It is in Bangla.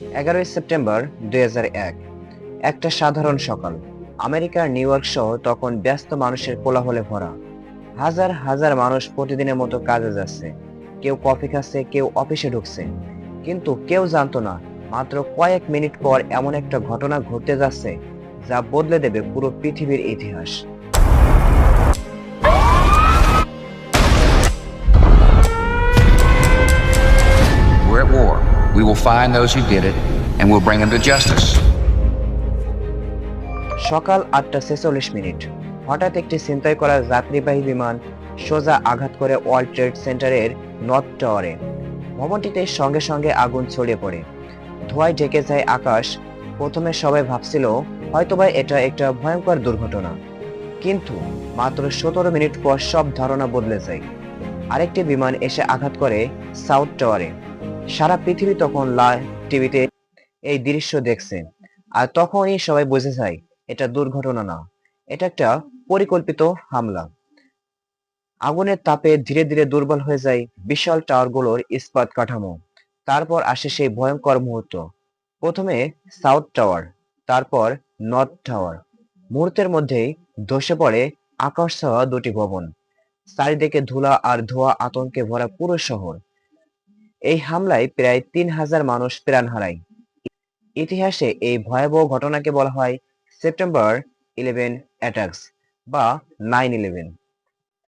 11 সেপ্টেম্বর 2001। একটা সাধারণ সকাল। আমেরিকার নিউ ইয়র্ক শহর তখন ব্যস্ত মানুষের কোলাহলে ভরা। হাজার হাজার মানুষ প্রতিদিনের মতো কাজে যাচ্ছে। কেউ কফি খাচ্ছে, কেউ অফিসে ঢুকছে। কিন্তু কেউ জানতো না, মাত্র কয়েক মিনিট পর এমন একটা ঘটনা ঘটতে যাচ্ছে যা বদলে দেবে পুরো পৃথিবীর ইতিহাস। We're at war. We will find those who did it and we'll bring them to justice. সকাল 8:46। হঠাৎ একটি ছিনতাই করা যাত্রীবাহী বিমান সোজা আঘাত করে ওয়ার্ল্ড ট্রেড সেন্টারের নর্থ টাওয়ারে। ভবনটিতে সঙ্গে সঙ্গে আগুন ছড়িয়ে পড়ে, ধোঁয়ায় ঢেকে যায় আকাশ। প্রথমে সবাই ভাবছিল হয়তোবা এটা একটা ভয়ঙ্কর দুর্ঘটনা, কিন্তু মাত্র 17 মিনিট পর সব ধারণা বদলে যায়। আরেকটি বিমান এসে আঘাত করে সাউথ টাওয়ারে। সারা পৃথিবী তখন লাইভ টিভিতে এই দৃশ্য দেখছে, আর তখনই সবাই বুঝে যায় এটা দুর্ঘটনা না, এটা একটা পরিকল্পিত হামলা। আগুনের তাপে ধীরে ধীরে দুর্বল হয়ে যায় বিশাল টাওয়ারগুলোর ইস্পাত কাঠামো। তারপর আসে সেই ভয়ঙ্কর মুহূর্ত। প্রথমে সাউথ টাওয়ার, তারপর নর্থ টাওয়ার। মুহূর্তের মধ্যেই ধসে পড়ে আকাশ ছোঁয়া দুটি ভবন। চারিদিকে ধুলা আর ধোঁয়া, আতঙ্কে ভরা পুরো শহর। এই হামলায় প্রায় 3,000 মানুষ প্রাণ হারায়। ইতিহাসে এই ভয়াবহ ঘটনাকে বলা হয় সেপ্টেম্বর 11 অ্যাটাকস বা 9/11।